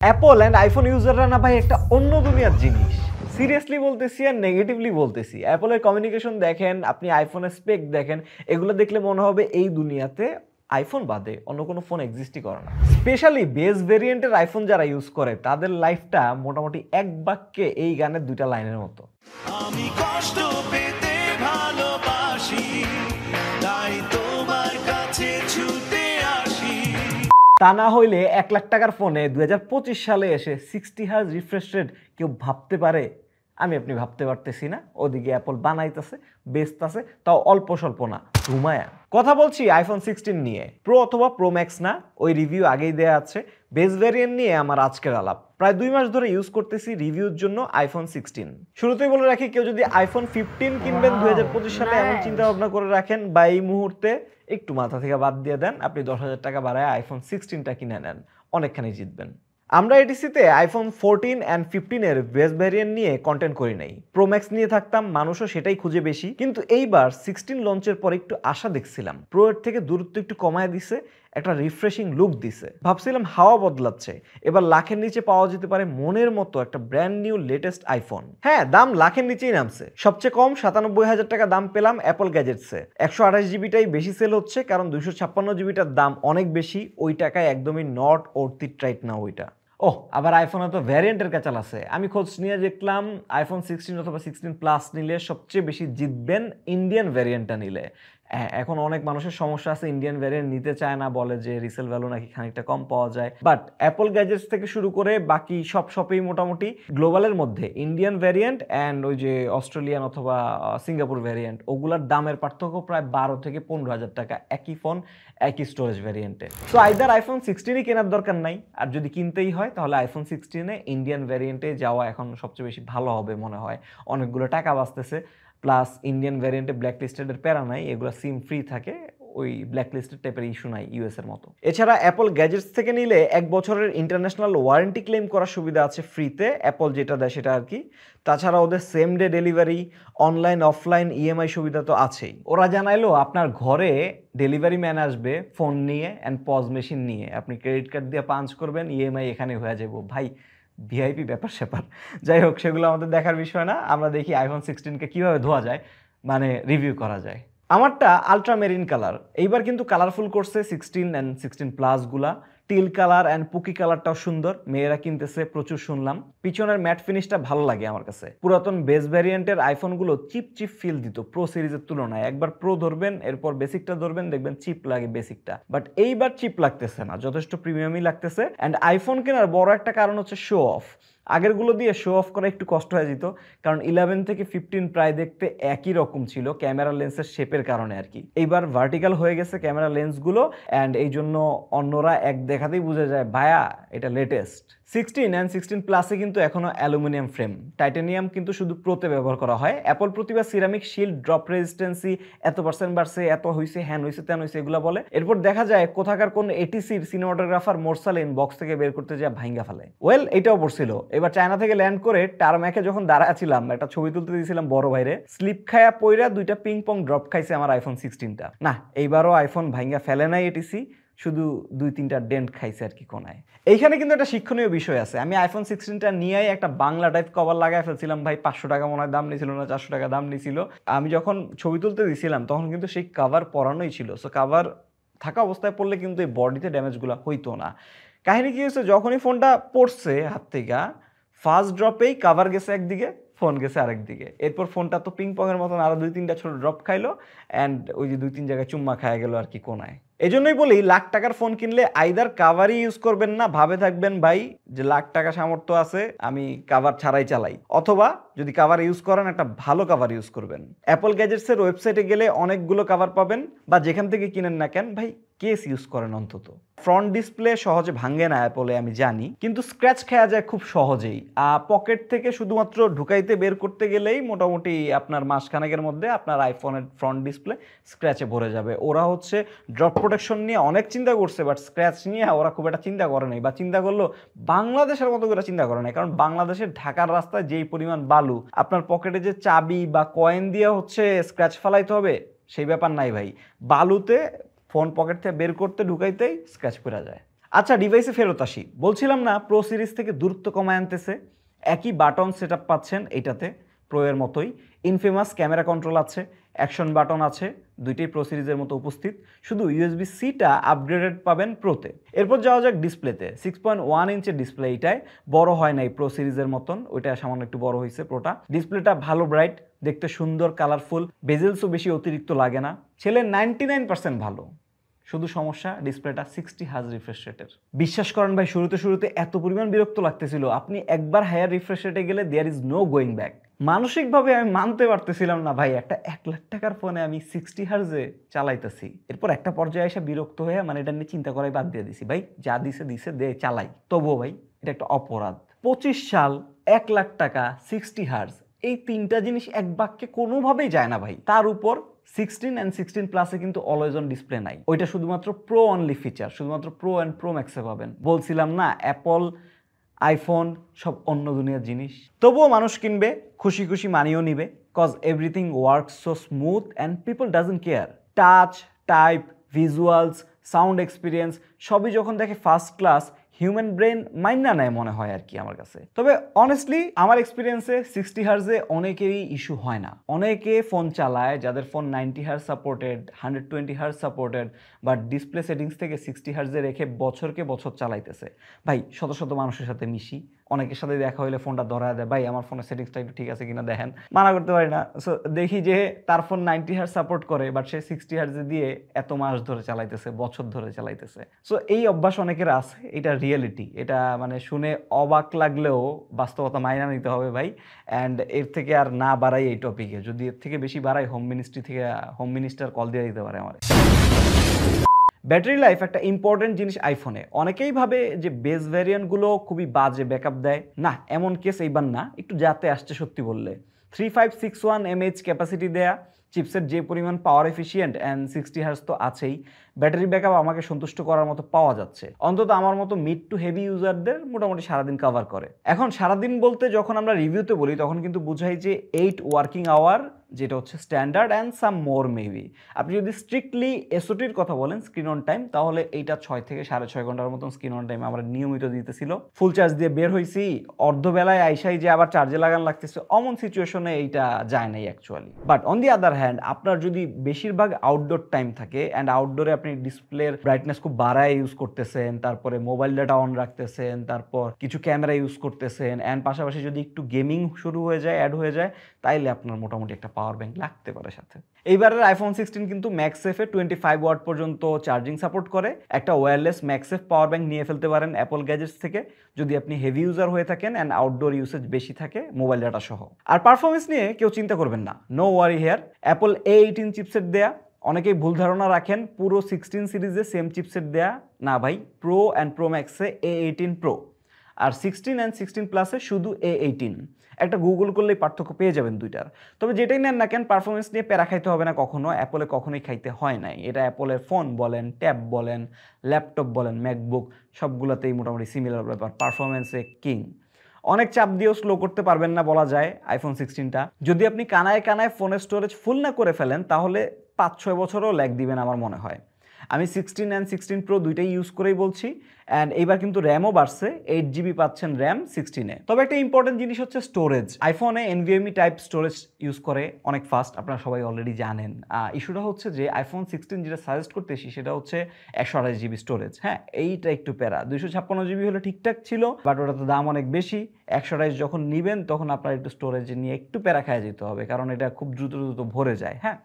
Apple and iPhone ইউজাররা না ভাই একটা অন্য দুনিয়ার জিনিস। সিরিয়াসলি বলতেছি আর নেগেটিভলি বলতেছি। অ্যাপলের কমিউনিকেশন দেখেন, আপনি আইফোনের স্পেক দেখেন, এগুলো দেখলে মনে হবে এই দুনিয়াতে আইফোন বাদে অন্য কোনো ফোন এক্সিস্টই করে না। স্পেশালি বেস ভেরিয়েন্টের আইফোন যারা ইউজ করে তাদের লাইফটা মোটামুটি এক বাক্যে এই গানের দুইটা লাইনের মতো। আমি কষ্ট পেতে ভালোবাসি, তাই তোমার কাছে ছুটে আসি। তা না হইলে 1 লাখ টাকার ফোনে 2025 সালে এসে 60 হার্জ রিফ্রেশ রেট কেউ ভাবতে পারে? আমি আপনি ভাবতে পারতেছি না। ওদিকে অ্যাপল বানাইতেছে, বেচতেছে, তাও অল্প স্বল্প না, ঘুমায়া। কথা বলছি আইফোন 16 নিয়ে, প্রো অথবা প্রো ম্যাক্স না, ওই রিভিউ আগেই দেয়া আছে। বেস ভ্যারিয়েন্ট নিয়ে আমার আজকের আলাপ। প্রায় 2 মাস ধরে ইউজ করতেছি রিভিউর জন্য আইফোন 16। শুরুতেই বলে রাখি, কেউ যদি আইফোন 15 কিনবেন 2025 সালে এমন চিন্তা ভাবনা করে রাখেন বা এই মুহূর্তে একটু মাথা থেকে বাদ দিয়ে দেন, আপনি 10,000 টাকা বাড়ায় আইফোন 16টা কিনে নেন, অনেকখানি জিতবেন। আমরা এটিসিতে আইফোন 14 অ্যান্ড 15 এর বেস ভ্যারিয়েন্ট নিয়ে কন্টেন্ট করি নাই, প্রো ম্যাক্স নিয়ে থাকতাম, মানুষও সেটাই খুঁজে বেশি। কিন্তু এইবার 16 লঞ্চের পর একটু আশা দেখছিলাম, প্রো এর থেকে দূরত্ব একটু কমায় দিছে, একটা রিফ্রেশিং লুক দিছে। ভাবছিলাম হাওয়া বদলাচ্ছে, এবার লাখের নিচে পাওয়া যেতে পারে মনের মতো একটা ব্র্যান্ড নিউ লেটেস্ট আইফোন। হ্যাঁ, দাম লাখের নিচেই নামছে। সবচেয়ে কম 97,000 টাকা দাম পেলাম অ্যাপল গ্যাজেটসে। 128 জিবিটাই বেশি সেল হচ্ছে, কারণ 256 জিবিটার দাম অনেক বেশি। ওই টাকায় একদমই নট অর্থ রাইট না ওইটা। ওহ, আবার আইফোনে তো ভ্যারিয়েন্টের ক্যাচাল আছে। আমি খোঁজ নিয়ে দেখলাম আইফোন 16 অথবা 16 প্লাস নিলে সবচেয়ে বেশি জিতবেন ইন্ডিয়ান ভ্যারিয়েন্টটা নিলে। এখন অনেক মানুষের সমস্যা আছে, ইন্ডিয়ান ভ্যারিয়েন্ট নিতে চায় না, বলে যে রিসেল ভ্যালু নাকি খানিকটা কম পাওয়া যায়। বাট অ্যাপল গ্যাজেটস থেকে শুরু করে বাকি সব শপেই মোটামুটি গ্লোবালের মধ্যে ইন্ডিয়ান ভ্যারিয়েন্ট অ্যান্ড ওই যে অস্ট্রেলিয়ান অথবা সিঙ্গাপুর ভ্যারিয়েন্ট, ওগুলার দামের পার্থক্য প্রায় 12 থেকে 15,000 টাকা একই ফোন একই স্টোরেজ ভ্যারিয়েন্টে। সো আইদার আইফোন 16ই কেনার দরকার নাই, আর যদি কিনতেই হয় তাহলে আইফোন 16-এ ইন্ডিয়ান ভ্যারিয়েন্টে যাওয়া এখন সবচেয়ে বেশি ভালো হবে মনে হয়। অনেকগুলো টাকা বাঁচতেছে, প্লাস ইন্ডিয়ান ভ্যারিয়েন্টে ব্ল্যাক লিস্টেডের প্যারা নাই, এগুলো সিম ফ্রি থাকে, ওই ব্ল্যাক লিস্টেড টাইপের ইস্যু নাই ইউএস এর মতো। এছাড়া অ্যাপল গ্যাজেটস থেকে নিলে 1 বছরের ইন্টারন্যাশনাল ওয়ারেন্টি ক্লেম করার সুবিধা আছে ফ্রিতে, অ্যাপল যেটা দেয় সেটা আর কি। তাছাড়া ওদের same day delivery, online offline EMI সুবিধা তো আছেই। ওরা জানাইলো আপনার ঘরে ডেলিভারি ম্যান আসবে ফোন নিয়ে অ্যান্ড পজ মেশিন নিয়ে, আপনি ক্রেডিট কার্ড দিয়ে পাঞ্চ করবেন, ইএমআই এখানে হয়ে যাবো। ভাই ভিআইপি ব্যাপার স্যাপার। যাই হোক, সেগুলো আমাদের দেখার বিষয় না। আমরা দেখি আইফোন 16কে কীভাবে ধোয়া যায়, মানে রিভিউ করা যায়। আমারটা আলট্রা মেরিন কালার, এইবার কিন্তু কালারফুল করছে 16 অ্যান্ড 16 প্লাসগুলা। টিল কালার অ্যান্ড পুকি কালারটাও সুন্দর, মেয়েরা কিনতেছে প্রচুর শুনলাম। পিছনের ম্যাট ফিনিশটা ভালো লাগে আমার কাছে। পুরাতন বেস ভ্যারিয়েন্টের আইফোনগুলো চিপ চিপ ফিল দিত প্রো সিরিজের তুলনায়। একবার প্রো ধরবেন, এরপর বেসিকটা ধরবেন, দেখবেন চিপ লাগে বেসিকটা। বাট এইবার চিপ লাগতেছে না, যথেষ্ট প্রিমিয়ামই লাগতেছে। অ্যান্ড আইফোন কেনার বড় একটা কারণ হচ্ছে শো অফ। আগেরগুলো দিয়ে শো অফ করা একটু কষ্ট হয়ে যেত, কারণ 11 থেকে 15 প্রায় দেখতে একই রকম ছিল ক্যামেরা লেন্সের শেপের কারণে আর কি। এইবার ভার্টিক্যাল হয়ে গেছে ক্যামেরা লেন্সগুলো, অ্যান্ড এই জন্য অন্যরা এক দেখাতেই বুঝে যায় ভাইয়া এটা লেটেস্ট। 16 অ্যান্ড 16 প্লাসে কিন্তু এখনো অ্যালুমিনিয়াম ফ্রেম, টাইটানিয়াম কিন্তু শুধু প্রোতে ব্যবহার করা হয়। অ্যাপল প্রতিভা সিরামিক শিল্ড, ড্রপ রেজিস্ট্যান্সি এত পার্সেন্ট বাড়ছে, এত হয়েছে, হ্যান হয়েছে, তেন হয়েছে, এগুলো বলে। এরপর দেখা যায় কোথাকার কোন এটিসির সিনেমাটোগ্রাফার মোরসালিন বক্স থেকে বের করতে যায় ভাঙ্গা ফেলে। ওয়েল, এটাও পড়ছিল। এবার চায়না থেকে ল্যান্ড করে টারম্যাকে যখন দাঁড়াচ্ছিলাম, একটা ছবি তুলতে দিয়েছিলাম বড় ভাইরে, স্লিপ খায়া পইরা 2টা পিং পং ড্রপ খাইছে আমার আইফোন 16টা। না, এইবারও আইফোন ভাঙ্গা ফেলে নাই এটিসি, শুধু 2-3টা ডেন্ট খাইছে আর কি কোনায়। এইখানে কিন্তু একটা শিক্ষণীয় বিষয় আছে। আমি আইফোন 16টা নিয়েই একটা বাংলা টাইপ কভার লাগাই ফেলছিলাম ভাই। 500 টাকা মনে হয় দাম নিয়েছিল, না 400 টাকা দাম নিয়েছিল। আমি যখন ছবি তুলতে দিয়েছিলাম তখন কিন্তু সেই কাভার পরানোই ছিল। সো কাভার থাকা অবস্থায় পড়লে কিন্তু এই বডিতে ড্যামেজগুলো হইতো না। কাহিনী কি হয়েছে, যখনই ফোনটা পড়ছে হাত থেকে, ফার্স্ট ড্রপেই কাভার গেছে একদিকে, ফোন গেছে আরেক দিকে। এরপর ফোনটা তো পিং পং এর মতন আরো 2-3টা ছোট ড্রপ খাইলো, অ্যান্ড ওই যে 2-3 জায়গায় চুম্মা খাওয়া গেল আর কি কোনায়। এই জন্যই বলি, লাখ টাকার ফোন কিনলে আইদার কাভারই ইউজ করবেন না, ভাবে থাকবেন ভাই যে লাখ টাকা সামর্থ্য আছে, আমি কাভার ছাড়াই চালাই, অথবা যদি কাভার ইউজ করেন একটা ভালো কাভার ইউজ করবেন। অ্যাপল গ্যাজেটসের ওয়েবসাইটে গেলে অনেকগুলো কাভার পাবেন, বা যেখান থেকে কিনেন না কেন ভাই কেস ইউজ করেন অন্তত। ফ্রন্ট ডিসপ্লে সহজে ভাঙে না অ্যাপলে আমি জানি, কিন্তু স্ক্র্যাচ খেয়া যায় খুব সহজেই। পকেট থেকে শুধুমাত্র ঢুকাইতে বের করতে গেলেই মোটামুটি আপনার মাসখানেকের মধ্যে আপনার আইফোনের ফ্রন্ট ডিসপ্লে স্ক্র্যাচে ভরে যাবে। ওরা হচ্ছে ড্রপ প্রোটেকশন নিয়ে অনেক চিন্তা করছে, বাট স্ক্র্যাচ নিয়ে ওরা খুব একটা চিন্তা করে নাই, বা চিন্তা করলেও বাংলাদেশের মতো করে চিন্তা করে নাই। কারণ বাংলাদেশের ঢাকার রাস্তায় যেই পরিমাণ বালু, আপনার পকেটে যে চাবি বা কয়েন দিয়ে হচ্ছে স্ক্র্যাচ ফেলাইতে হবে সেই ব্যাপার নাই ভাই। বালুতে ফোন পকেট থেকে বের করতে ঢুকাইতেই স্ক্র্যাচ পড়া যায়। আচ্ছা, ডিভাইসে ফেরত আসি। বলছিলাম না প্রো সিরিজ থেকে দূরত্ব কমায় আনতেছে। একই বাটন সেটআপ পাচ্ছেন এইটাতে, প্রো এর মতোই। ইনফেমাস ক্যামেরা কন্ট্রোল আছে, অ্যাকশন বাটন আছে, দুইটাই প্রো সিরিজের মতো উপস্থিত। শুধু ইউএসবি সিটা আপগ্রেডেড পাবেন প্রোতে। এরপর যাওয়া যাক ডিসপ্লেতে। 6.1 ইঞ্চের ডিসপ্লে এইটায়, বড় হয় নাই প্রো সিরিজের মতন, ওইটা সামান্য একটু বড় হয়েছে প্রোটা। ডিসপ্লেটা ভালো ব্রাইট, দেখতে সুন্দর, কালারফুল, বেজেলসও বেশি অতিরিক্ত লাগে না। ছেলে 99% ভালো, শুধু সমস্যা ডিসপ্লেটা 60 হার্জ রিফ্রেশ রেটের। বিশ্বাস করেন ভাই, শুরুতে এত পরিমাণ বিরক্ত লাগতেছিল, আপনি একবার হায়ার রিফ্রেশ রেটে গেলে there is no going back. মানসিকভাবে আমি মানতে পারতেছিলাম না ভাই, একটা 1 লাখ টাকার ফোনে আমি 60 হার্জে চালাইতেছি। এরপর একটা পর্যায়ে এসে বিরক্ত হয়ে মানে এটা নিয়ে চিন্তা করাই বাদ দিয়ে দিছি। ভাই যা দিছে দে চালাই। তবুও ভাই এটা একটা অপরাধ। 25 সাল, 1 লাখ টাকা, 60 হার্জ, এই তিনটা জিনিস এক বাক্যে কোনোভাবেই যায় না ভাই। তার উপর 16 and 16 প্লাসে কিন্তু অলওয়েজ অন ডিসপ্লে নাই, ওইটা শুধুমাত্র প্রো অনলি ফিচার, শুধুমাত্র প্রো অ্যান্ড প্রো ম্যাক্সে পাবেন। বলছিলাম না অ্যাপল, আইফোন সব অন্য দুনিয়ার জিনিস। তবুও মানুষ কিনবে, খুশি খুশি মানিয়েও নিবে, cause everything works so smooth and people doesn't care. Touch, type, visuals, sound experience সবই যখন দেখে ফার্স্ট ক্লাস, হিউম্যান ব্রেন মাইন্না নেয় মনে হয় আর কি আমার কাছে। তবে অনেস্টলি আমার এক্সপিরিয়েন্সে 60 হার্জে অনেকেরই ইস্যু হয় না। অনেকে ফোন চালায় যাদের phone 90 hertz supported, 120 hertz supported, but display settings থেকে 60 হার্জে রেখে বছরকে বছর চালাইতেছে। ভাই শত শত মানুষের সাথে মিশি, অনেকের সাথে দেখা হইলে ফোনটা ধরা দেয়, ভাই আমার ফোনের সেটিংসটা একটু ঠিক আছে কিনা দেখেন, মানা করতে পারি না। সো দেখি যে তার ফোন 90 হার্জ সাপোর্ট করে, বাট সে 60 হার্জে দিয়ে এত মাস ধরে চালাইতেছে, বছর ধরে চালাইতেছে। সো এই অভ্যাস অনেকের আছে, এটা রিয়েলিটি। এটা মানে শুনে অবাক লাগলেও বাস্তবতা মাইনা নিতে হবে ভাই। অ্যান্ড এর থেকে আর না বাড়াই এই টপিকে, যদি এর থেকে বেশি বাড়াই হোম মিনিস্টার কল দিয়ে দিতে পারে আমার। ব্যাটারি লাইফ একটা ইম্পর্টেন্ট জিনিস আইফোনে। অনেকেই ভাবে যে বেস ভ্যারিয়েন্টগুলো খুবই বাজে ব্যাকআপ দেয়, না এমন কেস এইবার না, একটু যাতে আসছে সত্যি বললে। 3561 mAh ক্যাপাসিটি দেয়া, চিপসেট যে পরিমাণ পাওয়ার এফিসিয়েন্ট অ্যান্ড 60 হার্জ তো আছেই, ব্যাটারি ব্যাকআপ আমাকে সন্তুষ্ট করার মতো পাওয়া যাচ্ছে। অন্তত আমার মতো মিড টু হেভি ইউজারদের মোটামুটি সারাদিন কভার করে। এখন সারাদিন বলতে যখন আমরা রিভিউতে বলি তখন কিন্তু বুঝাই যে 8 ওয়ার্কিং আওয়ার, যেটা হচ্ছে standard, and some more maybe. আপনি যদি স্ট্রিক্টলি এসওটির কথা বলেন স্ক্রিন অন টাইম, তাহলে এইটা 6 থেকে 6.5 ঘন্টার মতন স্ক্রিন অন টাইম আমরা নিয়মিত দিতেছিল। ফুল চার্জ দিয়ে বের হয়েছি, অর্ধবেলায় আইসাই যে আবার চার্জে লাগান লাগতেছে, অমন সিচুয়েশনে এইটা যায় নাই actually. But on the other hand, আপনার যদি বেশিরভাগ আউটডোর টাইম থাকে অ্যান্ড আউটডোরে আপনি ডিসপ্লের ব্রাইটনেস খুব বাড়ায় ইউজ করতেছেন, তারপরে মোবাইল ডাটা অন রাখতেছেন, তারপর কিছু ক্যামেরা ইউজ করতেছেন, অ্যান্ড পাশাপাশি যদি একটু গেমিং শুরু হয়ে যায়, অ্যাড হয়ে যায়, তাইলে আপনার মোটামুটি একটা পাওয়ার ব্যাংক লাগতে পারে সাথে। এইবারের আইফোন 16 কিন্তু ম্যাক্সেফে 25 ওয়াট পর্যন্ত চার্জিং সাপোর্ট করে। একটা ওয়্যারলেস ম্যাক্সেফ পাওয়ার ব্যাংক নিয়ে ফেলতে পারেন অ্যাপল গ্যাজেটস থেকে, যদি আপনি হেভি ইউজার হয়ে থাকেন অ্যান্ড আউটডোর ইউসেজ বেশি থাকে মোবাইল ডাটা সহ। আর পারফরমেন্স নিয়ে কেউ চিন্তা করবেন না, no worry here. Apple A18 chipset দেয়া, অনেকেই ভুল ধারণা রাখেন পুরো 16 সিরিজে সেম চিপসেট দেয়া, না ভাই, প্রো অ্যান্ড প্রো ম্যাক্সে A18 প্রো, আর 16 অ্যান্ড 16 প্লাসে শুধু A18। একটা গুগল করলেই পার্থক্য পেয়ে যাবেন দুইটার। তবে যেটাই নেন না কেন, পারফরমেন্স নিয়ে প্যারা খাইতে হবে না কখনো, অ্যাপলে কখনোই খাইতে হয় নাই। এটা অ্যাপলের ফোন বলেন, ট্যাব বলেন, ল্যাপটপ বলেন, ম্যাকবুক, সবগুলোতেই মোটামুটি সিমিলার ব্যাপার, পারফরমেন্সে কিং। অনেক চাপ দিয়েও স্লো করতে পারবেন না বলা যায় আইফোন 16টা। যদি আপনি কানায় কানায় ফোনের স্টোরেজ ফুল না করে ফেলেন, তাহলে 5-6 বছরও ল্যাগ দিবেন আমার মনে হয়। আমি 16 অ্যান্ড 16 প্রো দুইটাই ইউজ করেই বলছি। অ্যান্ড এইবার কিন্তু র্যামও বাড়ছে, 8 জিবি পাচ্ছেন র্যাম 16-এ। তবে একটা ইম্পর্টেন্ট জিনিস হচ্ছে স্টোরেজ। আইফোনে NVMe টাইপ স্টোরেজ ইউজ করে, অনেক ফাস্ট, আপনারা সবাই অলরেডি জানেন। ইস্যুটা হচ্ছে যে আইফোন 16 যেটা সাজেস্ট করতেছি সেটা হচ্ছে 128 জিবি স্টোরেজ। হ্যাঁ, এইটা একটু প্যারা। 256 জিবি হলে ঠিকঠাক ছিল, বাট ওটা তো দাম অনেক বেশি। 128 যখন নেবেন তখন আপনার একটু স্টোরেজ নিয়ে একটু প্যারা খায় যেতে হবে, কারণ এটা খুব দ্রুত ভরে যায়। হ্যাঁ,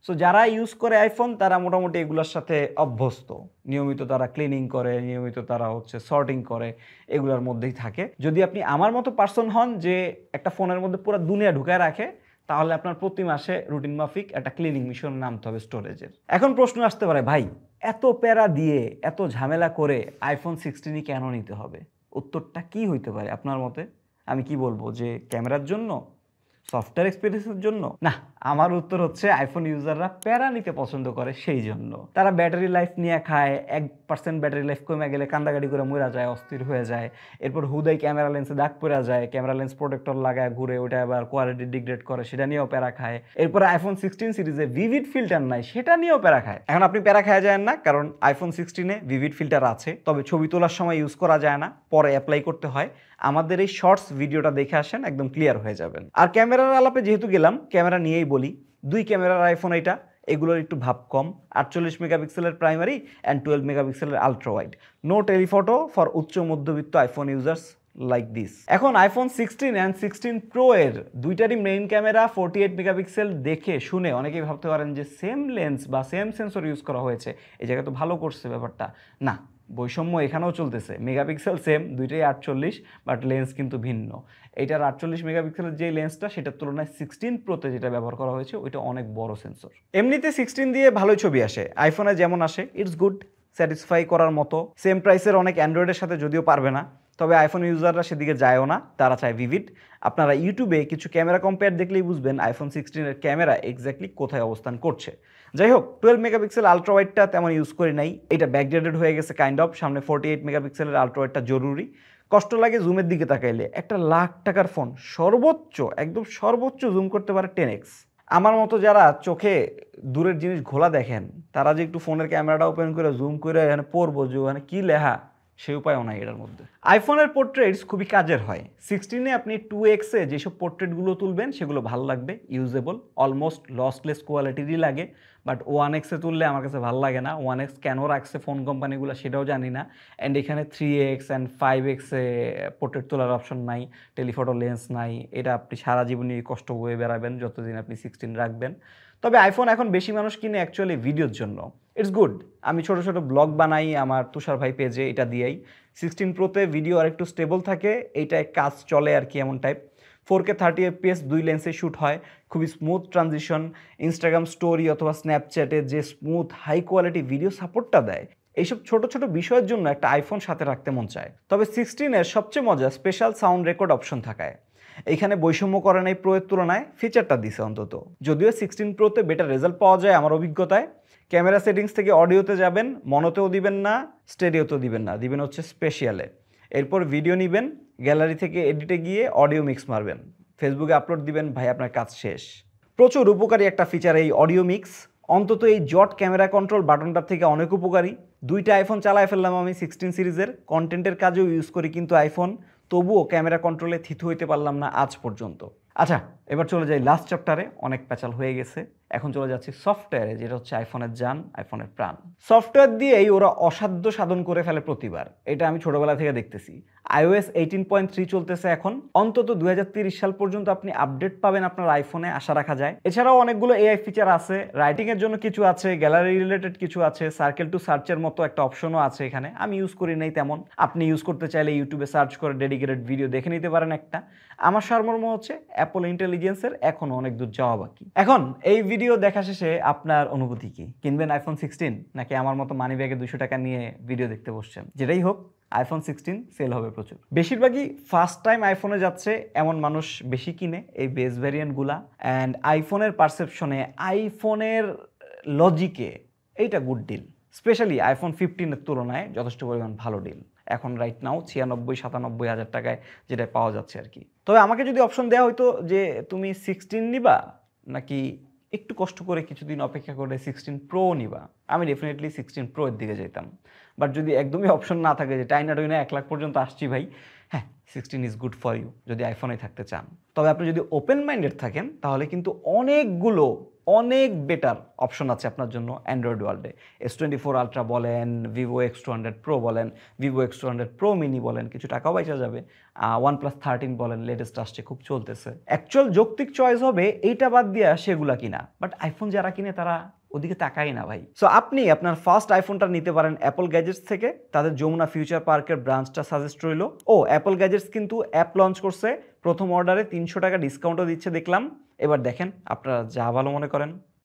সো যারা ইউজ করে আইফোন তারা মোটামুটি এগুলোর সাথে অভ্যস্ত, নিয়মিত তারা ক্লিনিং করে, নিয়মিত তারা হচ্ছে সর্টিং করে, এগুলোর মধ্যেই থাকে। যদি আপনি আমার মতো পার্সন হন যে একটা ফোনের মধ্যে পুরো দুনিয়া ঢুকায় রাখে, তাহলে আপনার প্রতি মাসে রুটিন মাফিক একটা ক্লিনিং মিশন নামতে হবে স্টোরেজের। এখন প্রশ্ন আসতে পারে, ভাই এত প্যারা দিয়ে এত ঝামেলা করে আইফোন 16 কেন নিতে হবে? উত্তরটা কি হইতে পারে আপনার মতে? আমি কি বলবো, যে ক্যামেরার জন্য, সফটওয়্যার এক্সপিরিয়েন্সের জন্য না, আমার উত্তর হচ্ছে আইফোন ইউজাররা প্যারা নিতে পছন্দ করে সেই জন্য। তারা ব্যাটারি লাইফ নিয়ে খায়, 1% ব্যাটারি লাইফ কমে গেলে কান্দাকাটি করে মরা যায়, অস্থির হয়ে যায়। এরপর হুদাই ক্যামেরা লেন্সে দাগ পড়ে যায়, ক্যামেরা লেন্স প্রোটেক্টর লাগায় ঘুরে, ওটা আবার কোয়ালিটি ডিগ্রেড করে, সেটা নিয়েও প্যারা খায়। এরপর আইফোন 16 সিরিজে ভিভিড ফিল্টার নাই, সেটা নিয়েও প্যারা খায়। এখন আপনি প্যারা খাওয়া যায় না, কারণ আইফোন 16-এ ভিভিড ফিল্টার আছে, তবে ছবি তোলার সময় ইউজ করা যায় না, পরে অ্যাপ্লাই করতে হয়। আমাদের এই শর্টস ভিডিওটা দেখে আসেন, একদম ক্লিয়ার হয়ে যাবেন। আর ক্যামেরার আলাপে যেহেতু গেলাম, ক্যামেরা নিয়েই বলি। 2 ক্যামেরার আইফোন এটা, এগুলোর একটু ভাব কম। 48 মেগাপিক্সেলের প্রাইমারি অ্যান্ড 12 মেগাপিক্সেলের ultra wide. No telephoto for উচ্চ মধ্যবিত্ত আইফোন ইউজার্স লাইক দিস। এখন আইফোন 16 অ্যান্ড 16 প্রো এর দুইটারই মেইন ক্যামেরা 48 মেগাপিক্সেল দেখে শুনে অনেকেই ভাবতে পারেন যে সেম লেন্স বা সেম সেন্সর ইউজ করা হয়েছে, এই জায়গায় তো ভালো করছে ব্যাপারটা। না, বৈষম্য এখানেও চলতেছে। মেগাপিক্সেল সেম, দুইটাই 48, বাট লেন্স কিন্তু ভিন্ন। এটার 48 মেগাপিক্সেলের যে লেন্সটা, সেটার তুলনায় 16 প্রোতে যেটা ব্যবহার করা হয়েছে ওইটা অনেক বড় সেন্সর। এমনিতে 16 দিয়ে ভালোই ছবি আসে, আইফোনে যেমন আসে, ইটস গুড, স্যাটিসফাই করার মতো। সেম প্রাইসের অনেক অ্যান্ড্রয়েডের সাথে যদিও পারবে না, তবে আইফোন ইউজাররা সেদিকে যায়ও না, তারা চায় ভিভিড। আপনারা ইউটিউবে কিছু ক্যামেরা কম্পেয়ার দেখলেই বুঝবেন আইফোন 16-এর ক্যামেরা এক্স্যাক্টলি কোথায় অবস্থান করছে। যাই হোক, 12 মেগাপিক্সেল আলট্রা ওয়াইডটা তেমন ইউজ করি নাই, এটা ব্যাকডেটেড হয়ে গেছে কাইন্ড অফ। সামনে 48 মেগাপিক্সেলের আলট্রা ওয়াইডটা জরুরি। কষ্ট লাগে জুমের দিকে তাকাইলে। একটা $1,00,000 ফোন সর্বোচ্চ, একদম সর্বোচ্চ জুম করতে পারে 10x। আমার মতো যারা চোখে দূরের জিনিস ঘোলা দেখেন, তারা যে একটু ফোনের ক্যামেরাটা ওপেন করে জুম করে এখানে পড়বো যে ওখানে কী লেখা, সেই উপায়ও নাই এটার মধ্যে। আইফোনের পোর্ট্রেটস খুবই কাজের হয়। 16-এ আপনি 2x-এ যেসব পোর্ট্রেটগুলো তুলবেন সেগুলো ভালো লাগবে, ইউজেবল, অলমোস্ট লসলেস কোয়ালিটিরই লাগে। বাট 1x-এ তুললে আমার কাছে ভালো লাগে না। 1x কেন রাখছে ফোন কোম্পানিগুলো সেটাও জানি না। অ্যান্ড এখানে 3x অ্যান্ড 5x-এ পোর্ট্রেট তোলার অপশন নাই, টেলিফটো লেন্স নাই। এটা আপনি সারা জীবনই কষ্ট বয়ে বেড়াবেন যতদিন আপনি 16 রাখবেন। তবে আইফোন এখন বেশি মানুষ কিনে অ্যাকচুয়ালি ভিডিওর জন্য। It's good. আমি ছোটো ছোটো ব্লগ বানাই আমার তুষার ভাই পেজে, এটা দিয়েই। 16 প্রোতে ভিডিও আর একটু স্টেবল থাকে, এইটায় কাজ চলে আর কি, এমন টাইপ। 4K 30 FPS 2 লেন্সে শ্যুট হয়, খুবই স্মুথ ট্রানজিশন। ইনস্টাগ্রাম স্টোরি অথবা স্ন্যাপচ্যাটে যে স্মুথ হাই কোয়ালিটি ভিডিও সাপোর্টটা দেয়, এইসব ছোট ছোট বিষয়ের জন্য একটা আইফোন সাথে রাখতে মন চায়। তবে 16-এর সবচেয়ে মজা স্পেশাল সাউন্ড রেকর্ড অপশন থাকায়। এইখানে বৈষম্য করে নাই প্রোয়ের তুলনায়, ফিচারটা দিছে অন্তত। যদিও 16 প্রোতে বেটার রেজাল্ট পাওয়া যায় আমার অভিজ্ঞতায়। ক্যামেরা সেটিংস থেকে অডিওতে যাবেন, মনোতেও দিবেন না, স্টেডিওতেও দিবেন না, দিবেন হচ্ছে স্পেশালে। এরপর ভিডিও নেবেন, গ্যালারি থেকে এডিটে গিয়ে অডিও মিক্স মারবেন, ফেসবুকে আপলোড দিবেন, ভাই আপনার কাজ শেষ। প্রচুর উপকারী একটা ফিচার এই অডিও মিক্স, অন্তত এই জট ক্যামেরা কন্ট্রোল বাটনটার থেকে অনেক উপকারী। 2টা আইফোন চালায় ফেললাম আমি 16 সিরিজের, কন্টেন্টের কাজেও ইউজ করি কিন্তু আইফোন, তবুও ক্যামেরা কন্ট্রোলে থিতু হইতে পারলাম না আজ পর্যন্ত। আচ্ছা, এবার চলে যাই লাস্ট চ্যাপ্টারে, অনেক প্যাচাল হয়ে গেছে। এখন চলে যাচ্ছি সফটওয়্যারে, যেটা হচ্ছে আইফোনের জান, আইফোনের প্রাণ। সফটওয়্যার দিয়েই ওরা অসাধ্য সাধন করে ফেলে প্রতিবার, এটা আমি ছোটবেলা থেকে দেখতেছি। iOS 18.3 চলতেছে এখন, অন্তত 2030 সাল পর্যন্ত আপনি আপডেট পাবেন আপনার আইফোনে, আশা রাখা যায়। এছাড়াও অনেকগুলো এআই ফিচার আছে, রাইটিংয়ের জন্য কিছু আছে, গ্যালারি রিলেটেড কিছু আছে, সার্কেল টু সার্চের মতো একটা অপশনও আছে এখানে। আমি ইউজ করি নাই তেমন, আপনি ইউজ করতে চাইলে ইউটিউবে সার্চ করে ডেডিকেটেড ভিডিও দেখে নিতে পারেন একটা। আমার সারমর্ম হচ্ছে অ্যাপল ইন্টেলিজেন্সের এখনও অনেক দূর যাওয়া বাকি। এখন এই ভিডিও দেখা শেষে আপনার অনুভূতি কি? কিনবেন আইফোন 16, নাকি আমার মতো মানি ব্যাগে 200 টাকা নিয়ে ভিডিও দেখতে বসছেন? যেটাই হোক, আইফোন 16 সেল হবে প্রচুর। বেশিরভাগই ফার্স্ট টাইম আইফোনে যাচ্ছে এমন মানুষ বেশি কিনে এই বেস ভ্যারিয়েন্টগুলা। অ্যান্ড আইফোনের পারসেপশনে, আইফোনের লজিকে এইটা গুড ডিল। স্পেশালি আইফোন 15-এর তুলনায় যথেষ্ট পরিমাণ ভালো ডিল এখন রাইট নাও 96-97 হাজার টাকায় যেটা পাওয়া যাচ্ছে আর কি। তবে আমাকে যদি অপশন দেওয়া হতো যে তুমি 16 নিবা নাকি একটু কষ্ট করে কিছুদিন অপেক্ষা করে 16 প্রো নিবা, আমি ডেফিনেটলি 16 প্রো এর দিকে যেতাম। বাট যদি একদমই অপশন না থাকে যে টাইনা টুইনা 1 লাখ পর্যন্ত আসছি ভাই, হ্যাঁ 16 ইজ গুড ফর ইউ যদি আইফোনে থাকতে চান। তবে আপনি যদি ওপেন মাইন্ডেড থাকেন তাহলে কিন্তু অনেক বেটার অপশন আছে আপনার জন্য অ্যান্ড্রয়েড ওয়ার্ল্ডে। S24 আলট্রা বলেন, ভিভো X200 প্রো বলেন, ভিভো X200 প্রো মিনি বলেন, কিছু টাকাও বাইচা যাবে। OnePlus 13 বলেন, লেটেস্ট আসছে, খুব চলতেছে। অ্যাকচুয়াল যৌক্তিক চয়েস হবে এইটা বাদ দিয়া সেগুলা কিনা, বাট আইফোন যারা কিনে তারা ওদিকে তাকাই না ভাই। সো আপনি আপনার ফার্স্ট আইফোনটা নিতে পারেন অ্যাপল গ্যাজেটস থেকে, তাদের যমুনা ফিউচার পার্কের ব্রাঞ্চটা সাজেস্ট রইল। ও অ্যাপল গ্যাজেটস কিন্তু অ্যাপ লঞ্চ করছে, প্রথম অর্ডারে 300 টাকা ডিসকাউন্টও দিচ্ছে দেখলাম। এবার দেখেন আপনারা যা ভালো মনে করেন।